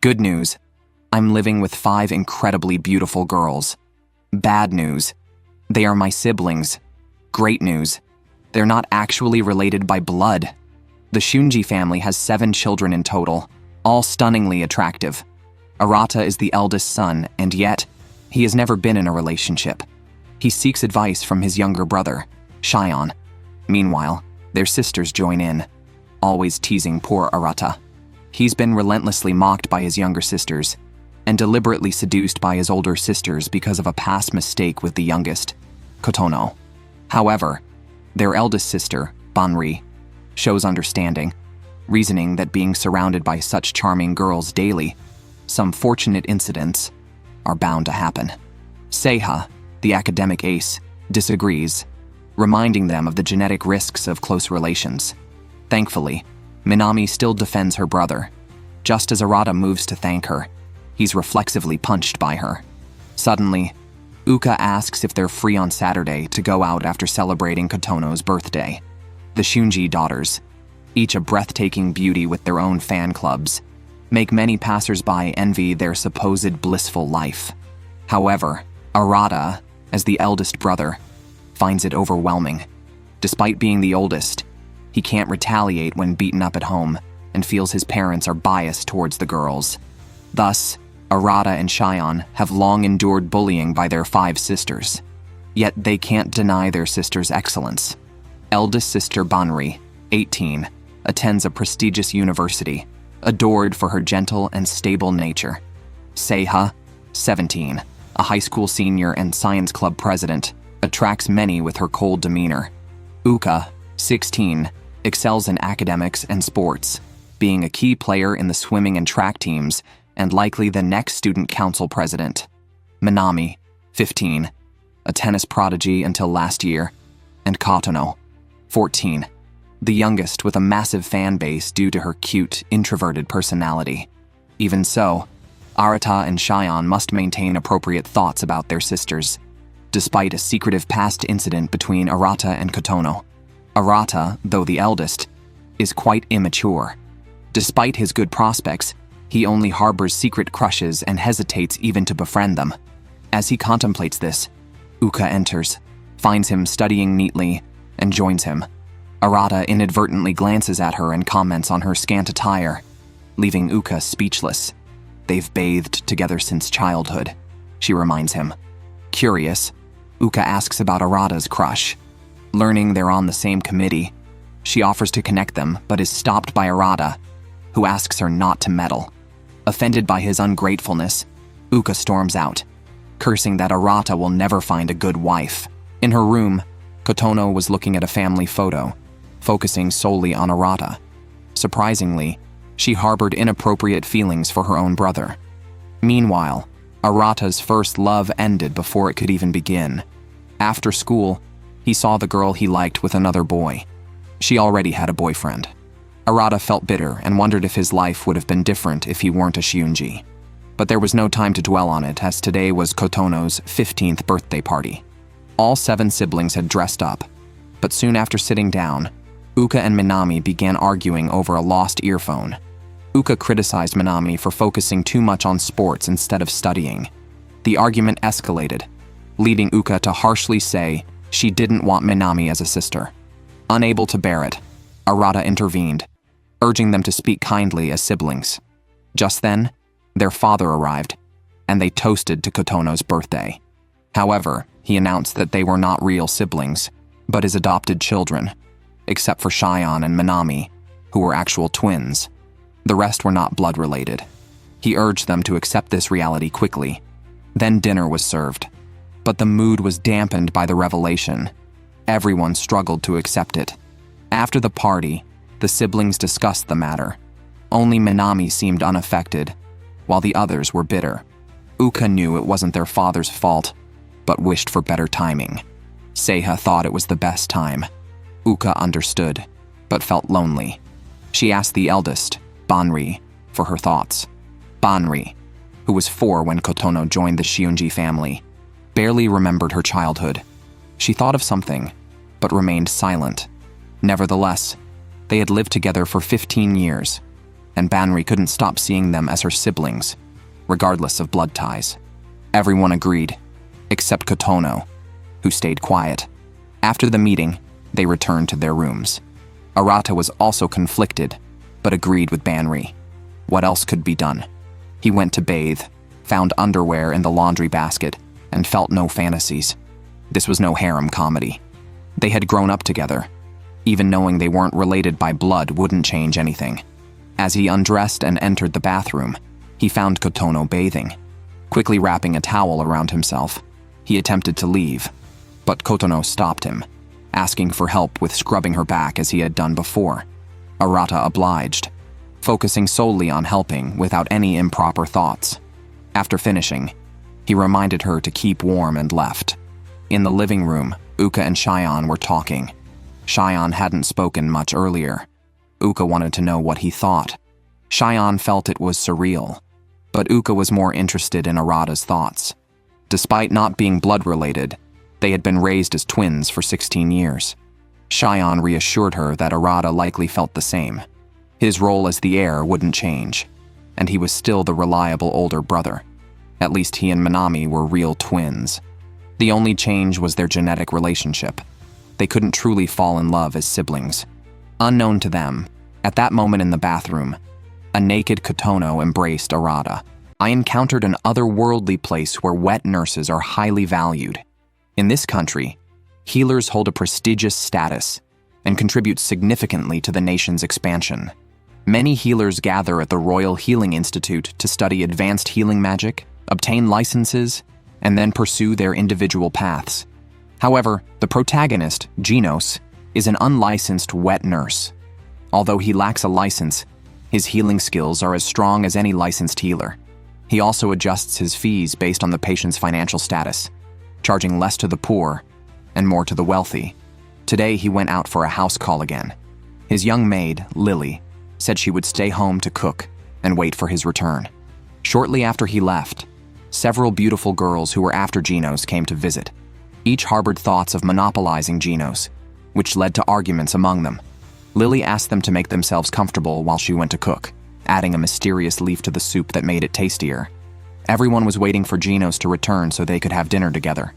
Good news. I'm living with 5 incredibly beautiful girls. Bad news. They are my siblings. Great news. They're not actually related by blood. The Shiunji family has 7 children in total, all stunningly attractive. Arata is the eldest son, and yet, he has never been in a relationship. He seeks advice from his younger brother, Shion. Meanwhile, their sisters join in, always teasing poor Arata. He's been relentlessly mocked by his younger sisters, and deliberately seduced by his older sisters because of a past mistake with the youngest, Kotono. However, their eldest sister, Banri, shows understanding, reasoning that being surrounded by such charming girls daily, some fortunate incidents are bound to happen. Seiha, the academic ace, disagrees, reminding them of the genetic risks of close relations. Thankfully, Minami still defends her brother. Just as Arata moves to thank her, he's reflexively punched by her. Suddenly, Uka asks if they're free on Saturday to go out after celebrating Kotono's birthday. The Shiunji daughters, each a breathtaking beauty with their own fan clubs, make many passersby envy their supposed blissful life. However, Arata, as the eldest brother, finds it overwhelming. Despite being the oldest, he can't retaliate when beaten up at home and feels his parents are biased towards the girls. Thus, Arata and Shion have long endured bullying by their 5 sisters. Yet they can't deny their sister's excellence. Eldest sister Banri, 18, attends a prestigious university, adored for her gentle and stable nature. Seiha, 17, a high school senior and science club president, attracts many with her cold demeanor. Uka, 16, excels in academics and sports, being a key player in the swimming and track teams and likely the next student council president. Minami, 15, a tennis prodigy until last year, and Kotono, 14, the youngest with a massive fan base due to her cute, introverted personality. Even so, Arata and Shion must maintain appropriate thoughts about their sisters, despite a secretive past incident between Arata and Kotono. Arata, though the eldest, is quite immature. Despite his good prospects, he only harbors secret crushes and hesitates even to befriend them. As he contemplates this, Uka enters, finds him studying neatly, and joins him. Arata inadvertently glances at her and comments on her scant attire, leaving Uka speechless. They've bathed together since childhood, she reminds him. Curious, Uka asks about Arata's crush. Learning they're on the same committee, she offers to connect them but is stopped by Arata, who asks her not to meddle. Offended by his ungratefulness, Uka storms out, cursing that Arata will never find a good wife. In her room, Kotono was looking at a family photo, focusing solely on Arata. Surprisingly, she harbored inappropriate feelings for her own brother. Meanwhile, Arata's first love ended before it could even begin. After school, he saw the girl he liked with another boy. She already had a boyfriend. Arata felt bitter and wondered if his life would have been different if he weren't a Shiunji. But there was no time to dwell on it, as today was Kotono's 15th birthday party. All 7 siblings had dressed up, but soon after sitting down, Uka and Minami began arguing over a lost earphone. Uka criticized Minami for focusing too much on sports instead of studying. The argument escalated, leading Uka to harshly say she didn't want Minami as a sister. Unable to bear it, Arata intervened, urging them to speak kindly as siblings. Just then, their father arrived, and they toasted to Kotono's birthday. However, he announced that they were not real siblings, but his adopted children, except for Shion and Minami, who were actual twins. The rest were not blood-related. He urged them to accept this reality quickly. Then dinner was served, but the mood was dampened by the revelation. Everyone struggled to accept it. After the party, the siblings discussed the matter. Only Minami seemed unaffected, while the others were bitter. Uka knew it wasn't their father's fault, but wished for better timing. Seiha thought it was the best time. Uka understood, but felt lonely. She asked the eldest, Banri, for her thoughts. Banri, who was 4 when Kotono joined the Shiunji family, barely remembered her childhood. She thought of something, but remained silent. Nevertheless, they had lived together for 15 years. and Banri couldn't stop seeing them as her siblings, regardless of blood ties. Everyone agreed, except Kotono, who stayed quiet. After the meeting, they returned to their rooms. Arata was also conflicted, but agreed with Banri. What else could be done? He went to bathe, found underwear in the laundry basket, and felt no fantasies. This was no harem comedy. They had grown up together. Even knowing they weren't related by blood wouldn't change anything. As he undressed and entered the bathroom, he found Kotono bathing. Quickly wrapping a towel around himself, he attempted to leave, but Kotono stopped him, asking for help with scrubbing her back as he had done before. Arata obliged, focusing solely on helping without any improper thoughts. After finishing, he reminded her to keep warm and left. In the living room, Uka and Shion were talking. Shion hadn't spoken much earlier. Uka wanted to know what he thought. Shion felt it was surreal, but Uka was more interested in Arata's thoughts. Despite not being blood-related, they had been raised as twins for 16 years. Shion reassured her that Arata likely felt the same. His role as the heir wouldn't change, and he was still the reliable older brother. At least he and Minami were real twins. The only change was their genetic relationship. They couldn't truly fall in love as siblings. Unknown to them, at that moment in the bathroom, a naked Kotono embraced Arata. I encountered an otherworldly place where wet nurses are highly valued. In this country, healers hold a prestigious status and contribute significantly to the nation's expansion. Many healers gather at the Royal Healing Institute to study advanced healing magic, obtain licenses, and then pursue their individual paths. However, the protagonist, Genos, is an unlicensed wet nurse. Although he lacks a license, his healing skills are as strong as any licensed healer. He also adjusts his fees based on the patient's financial status, charging less to the poor and more to the wealthy. Today he went out for a house call again. His young maid, Lily, said she would stay home to cook and wait for his return. Shortly after he left, several beautiful girls who were after Genos came to visit. Each harbored thoughts of monopolizing Genos, which led to arguments among them. Lily asked them to make themselves comfortable while she went to cook, adding a mysterious leaf to the soup that made it tastier. Everyone was waiting for Genos to return so they could have dinner together.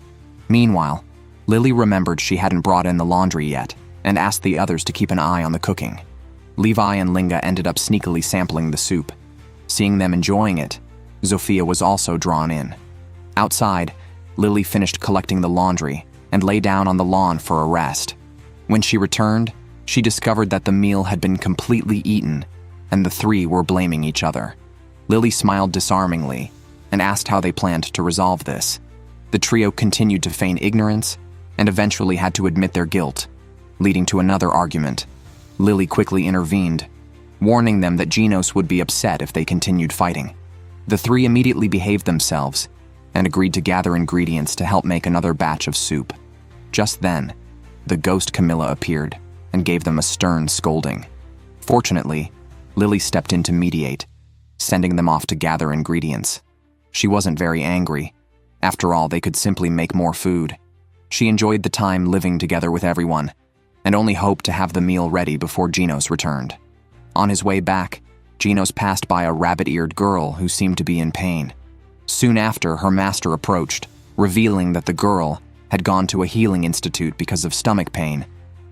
Meanwhile, Lily remembered she hadn't brought in the laundry yet and asked the others to keep an eye on the cooking. Levi and Linga ended up sneakily sampling the soup. Seeing them enjoying it, Zofia was also drawn in. Outside, Lily finished collecting the laundry and lay down on the lawn for a rest. When she returned, she discovered that the meal had been completely eaten, and the three were blaming each other. Lily smiled disarmingly and asked how they planned to resolve this. The trio continued to feign ignorance and eventually had to admit their guilt, leading to another argument. Lily quickly intervened, warning them that Genos would be upset if they continued fighting. The three immediately behaved themselves and agreed to gather ingredients to help make another batch of soup. Just then, the ghost Camilla appeared and gave them a stern scolding. Fortunately, Lily stepped in to mediate, sending them off to gather ingredients. She wasn't very angry. After all, they could simply make more food. She enjoyed the time living together with everyone, and only hoped to have the meal ready before Genos returned. On his way back, Genos passed by a rabbit-eared girl who seemed to be in pain. Soon after, her master approached, revealing that the girl had gone to a healing institute because of stomach pain,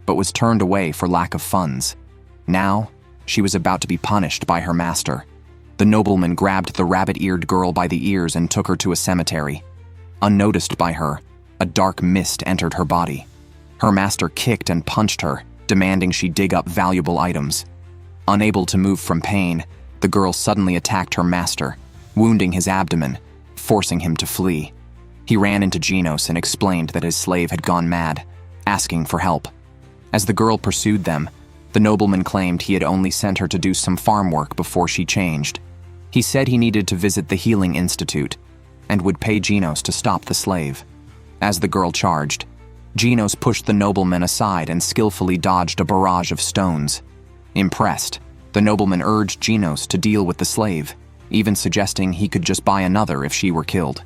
but was turned away for lack of funds. Now, she was about to be punished by her master. The nobleman grabbed the rabbit-eared girl by the ears and took her to a cemetery. Unnoticed by her, a dark mist entered her body. Her master kicked and punched her, demanding she dig up valuable items. Unable to move from pain, the girl suddenly attacked her master, wounding his abdomen, forcing him to flee. He ran into Genos and explained that his slave had gone mad, asking for help. As the girl pursued them, the nobleman claimed he had only sent her to do some farm work before she changed. He said he needed to visit the healing institute and would pay Genos to stop the slave. As the girl charged, Genos pushed the nobleman aside and skillfully dodged a barrage of stones. Impressed, the nobleman urged Genos to deal with the slave, even suggesting he could just buy another if she were killed.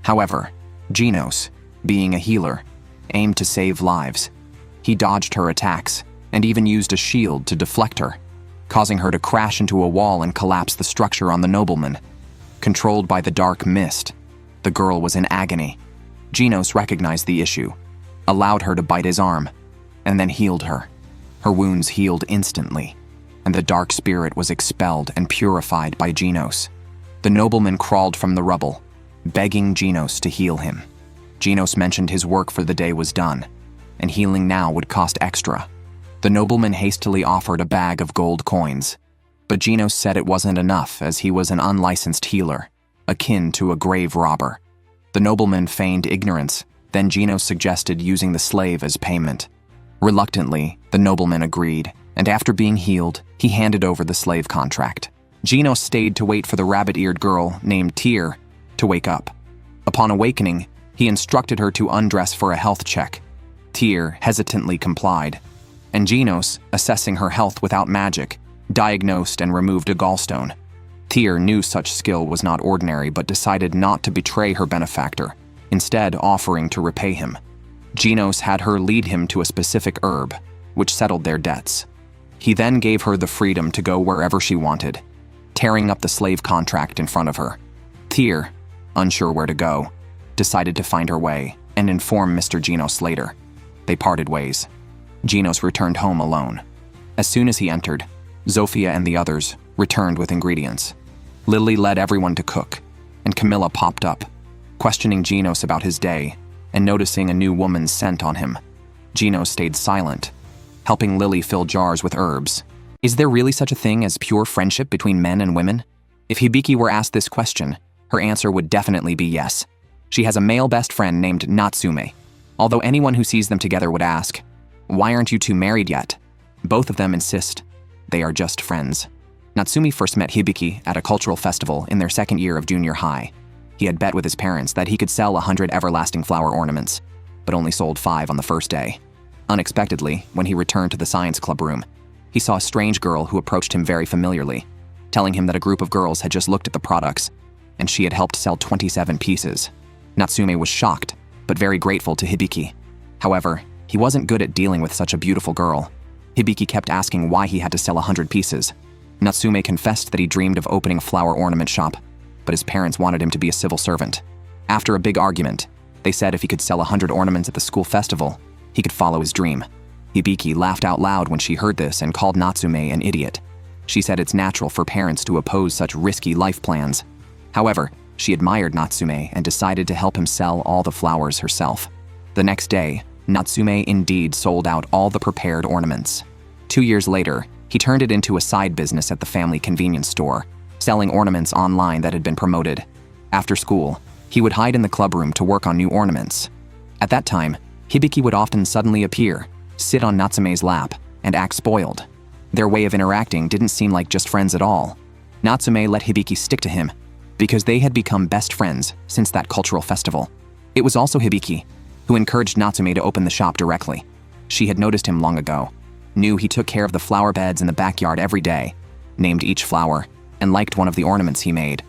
However, Genos, being a healer, aimed to save lives. He dodged her attacks and even used a shield to deflect her. causing her to crash into a wall and collapse the structure on the nobleman. Controlled by the dark mist, the girl was in agony. Genos recognized the issue, allowed her to bite his arm, and then healed her. Her wounds healed instantly, and the dark spirit was expelled and purified by Genos. The nobleman crawled from the rubble, begging Genos to heal him. Genos mentioned his work for the day was done, and healing now would cost extra. The nobleman hastily offered a bag of gold coins, but Genos said it wasn't enough as he was an unlicensed healer, akin to a grave robber. The nobleman feigned ignorance, then Genos suggested using the slave as payment. Reluctantly, the nobleman agreed, and after being healed, he handed over the slave contract. Genos stayed to wait for the rabbit-eared girl named Tyr to wake up. Upon awakening, he instructed her to undress for a health check. Tyr hesitantly complied, and Genos, assessing her health without magic, diagnosed and removed a gallstone. Tyr knew such skill was not ordinary but decided not to betray her benefactor, instead offering to repay him. Genos had her lead him to a specific herb, which settled their debts. He then gave her the freedom to go wherever she wanted, tearing up the slave contract in front of her. Tyr, unsure where to go, decided to find her way and inform Mr. Genos later. They parted ways. Genos returned home alone. As soon as he entered, Zofia and the others returned with ingredients. Lily led everyone to cook, and Camilla popped up, questioning Genos about his day and noticing a new woman's scent on him. Genos stayed silent, helping Lily fill jars with herbs. Is there really such a thing as pure friendship between men and women? If Hibiki were asked this question, her answer would definitely be yes. She has a male best friend named Natsume, although anyone who sees them together would ask, "Why aren't you two married yet?" Both of them insist they are just friends. Natsume first met Hibiki at a cultural festival in their second year of junior high. He had bet with his parents that he could sell 100 everlasting flower ornaments, but only sold 5 on the first day. Unexpectedly, when he returned to the science club room, he saw a strange girl who approached him very familiarly, telling him that a group of girls had just looked at the products, and she had helped sell 27 pieces. Natsume was shocked, but very grateful to Hibiki. However, he wasn't good at dealing with such a beautiful girl. Hibiki kept asking why he had to sell 100 pieces. Natsume confessed that he dreamed of opening a flower ornament shop, but his parents wanted him to be a civil servant. After a big argument, they said if he could sell 100 ornaments at the school festival, he could follow his dream. Hibiki laughed out loud when she heard this and called Natsume an idiot. She said it's natural for parents to oppose such risky life plans. However, she admired Natsume and decided to help him sell all the flowers herself. The next day, Natsume indeed sold out all the prepared ornaments. 2 years later, he turned it into a side business at the family convenience store, selling ornaments online that had been promoted. After school, he would hide in the clubroom to work on new ornaments. At that time, Hibiki would often suddenly appear, sit on Natsume's lap, and act spoiled. Their way of interacting didn't seem like just friends at all. Natsume let Hibiki stick to him, because they had become best friends since that cultural festival. It was also Hibiki who encouraged Natsume to open the shop directly. She had noticed him long ago, knew he took care of the flower beds in the backyard every day, named each flower, and liked one of the ornaments he made.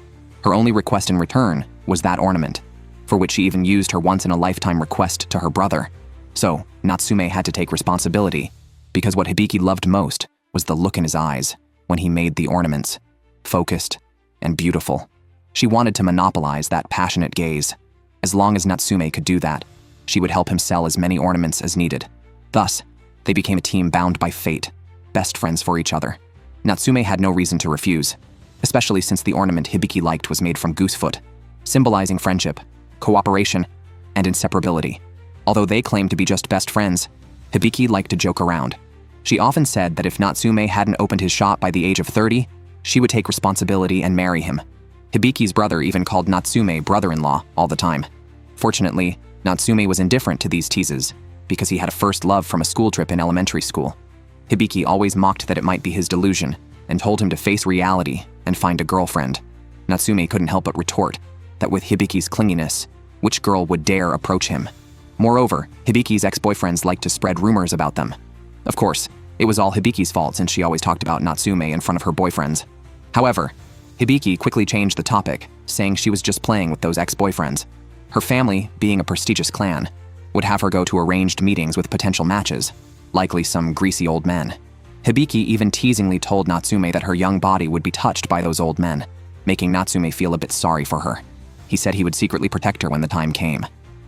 Her only request in return was that ornament, for which she even used her once-in-a-lifetime request to her brother. So, Natsume had to take responsibility, because what Hibiki loved most was the look in his eyes when he made the ornaments, focused and beautiful. She wanted to monopolize that passionate gaze. As long as Natsume could do that, she would help him sell as many ornaments as needed. Thus, they became a team bound by fate, best friends for each other. Natsume had no reason to refuse, especially since the ornament Hibiki liked was made from goosefoot, symbolizing friendship, cooperation, and inseparability. Although they claimed to be just best friends, Hibiki liked to joke around. She often said that if Natsume hadn't opened his shop by the age of 30, she would take responsibility and marry him. Hibiki's brother even called Natsume brother-in-law all the time. Fortunately, Natsume was indifferent to these teases because he had a first love from a school trip in elementary school. Hibiki always mocked that it might be his delusion and told him to face reality and find a girlfriend. Natsume couldn't help but retort that with Hibiki's clinginess, which girl would dare approach him? Moreover, Hibiki's ex-boyfriends liked to spread rumors about them. Of course, it was all Hibiki's fault since she always talked about Natsume in front of her boyfriends. However, Hibiki quickly changed the topic, saying she was just playing with those ex-boyfriends. Her family, being a prestigious clan, would have her go to arranged meetings with potential matches, likely some greasy old men. Hibiki even teasingly told Natsume that her young body would be touched by those old men, making Natsume feel a bit sorry for her. He said he would secretly protect her when the time came.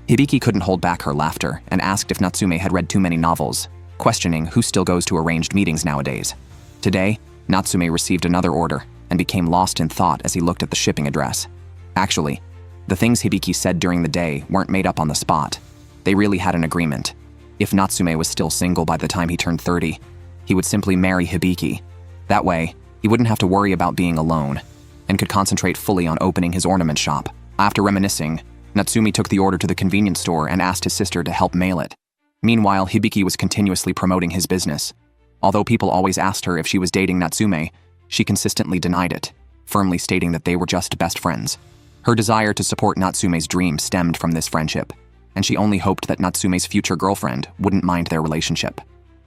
Hibiki couldn't hold back her laughter and asked if Natsume had read too many novels, questioning who still goes to arranged meetings nowadays. Today, Natsume received another order and became lost in thought as he looked at the shipping address. Actually, the things Hibiki said during the day weren't made up on the spot. They really had an agreement. If Natsume was still single by the time he turned 30, he would simply marry Hibiki. That way, he wouldn't have to worry about being alone and could concentrate fully on opening his ornament shop. After reminiscing, Natsume took the order to the convenience store and asked his sister to help mail it. Meanwhile, Hibiki was continuously promoting his business. Although people always asked her if she was dating Natsume, she consistently denied it, firmly stating that they were just best friends. Her desire to support Natsume's dream stemmed from this friendship, and she only hoped that Natsume's future girlfriend wouldn't mind their relationship.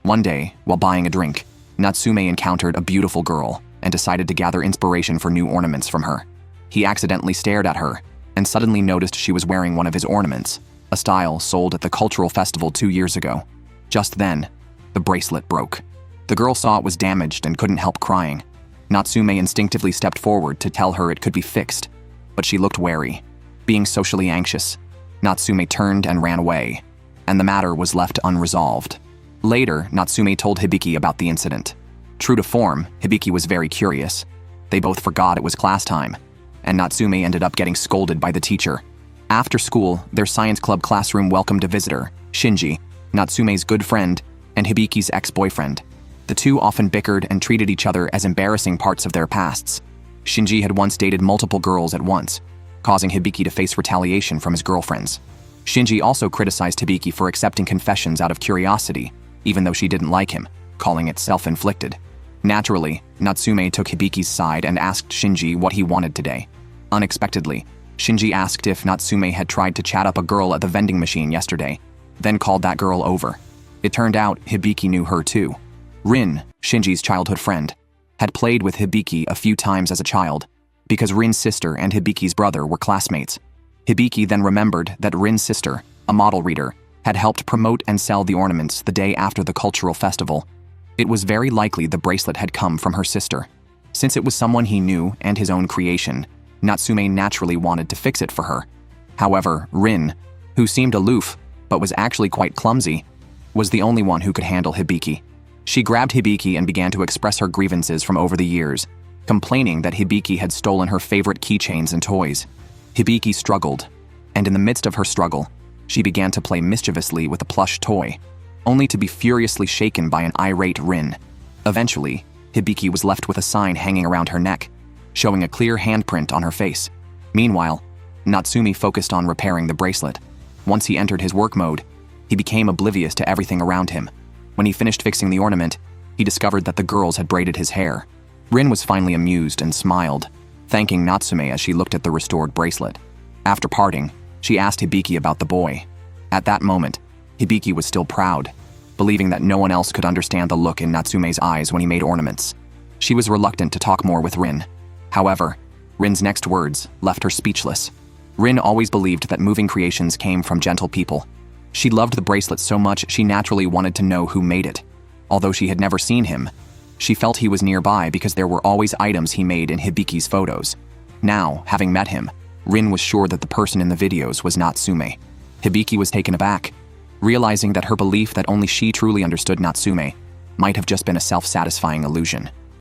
One day, while buying a drink, Natsume encountered a beautiful girl and decided to gather inspiration for new ornaments from her. He accidentally stared at her and suddenly noticed she was wearing one of his ornaments, a style sold at the cultural festival 2 years ago. Just then, the bracelet broke. The girl saw it was damaged and couldn't help crying. Natsume instinctively stepped forward to tell her it could be fixed, but she looked wary. Being socially anxious, Natsume turned and ran away, and the matter was left unresolved. Later, Natsume told Hibiki about the incident. True to form, Hibiki was very curious. They both forgot it was class time, and Natsume ended up getting scolded by the teacher. After school, their science club classroom welcomed a visitor, Shiunji, Natsume's good friend, and Hibiki's ex-boyfriend. The two often bickered and treated each other as embarrassing parts of their pasts. Shiunji had once dated multiple girls at once, causing Hibiki to face retaliation from his girlfriends. Shiunji also criticized Hibiki for accepting confessions out of curiosity, even though she didn't like him, calling it self-inflicted. Naturally, Natsume took Hibiki's side and asked Shiunji what he wanted today. Unexpectedly, Shiunji asked if Natsume had tried to chat up a girl at the vending machine yesterday, then called that girl over. It turned out Hibiki knew her too. Rin, Shinji's childhood friend, had played with Hibiki a few times as a child, because Rin's sister and Hibiki's brother were classmates. Hibiki then remembered that Rin's sister, a model reader, had helped promote and sell the ornaments the day after the cultural festival. It was very likely the bracelet had come from her sister. Since it was someone he knew and his own creation, Natsume naturally wanted to fix it for her. However, Rin, who seemed aloof but was actually quite clumsy, was the only one who could handle Hibiki. She grabbed Hibiki and began to express her grievances from over the years, complaining that Hibiki had stolen her favorite keychains and toys. Hibiki struggled, and in the midst of her struggle, she began to play mischievously with a plush toy, only to be furiously shaken by an irate Rin. Eventually, Hibiki was left with a sign hanging around her neck, showing a clear handprint on her face. Meanwhile, Natsume focused on repairing the bracelet. Once he entered his work mode, he became oblivious to everything around him. When he finished fixing the ornament, he discovered that the girls had braided his hair. Rin was finally amused and smiled, thanking Natsume as she looked at the restored bracelet. After parting, she asked Hibiki about the boy. At that moment, Hibiki was still proud, believing that no one else could understand the look in Natsume's eyes when he made ornaments. She was reluctant to talk more with Rin. However, Rin's next words left her speechless. Rin always believed that moving creations came from gentle people. She loved the bracelet so much she naturally wanted to know who made it. Although she had never seen him, she felt he was nearby because there were always items he made in Hibiki's photos. Now, having met him, Rin was sure that the person in the videos was Natsume. Hibiki was taken aback, realizing that her belief that only she truly understood Natsume might have just been a self-satisfying illusion.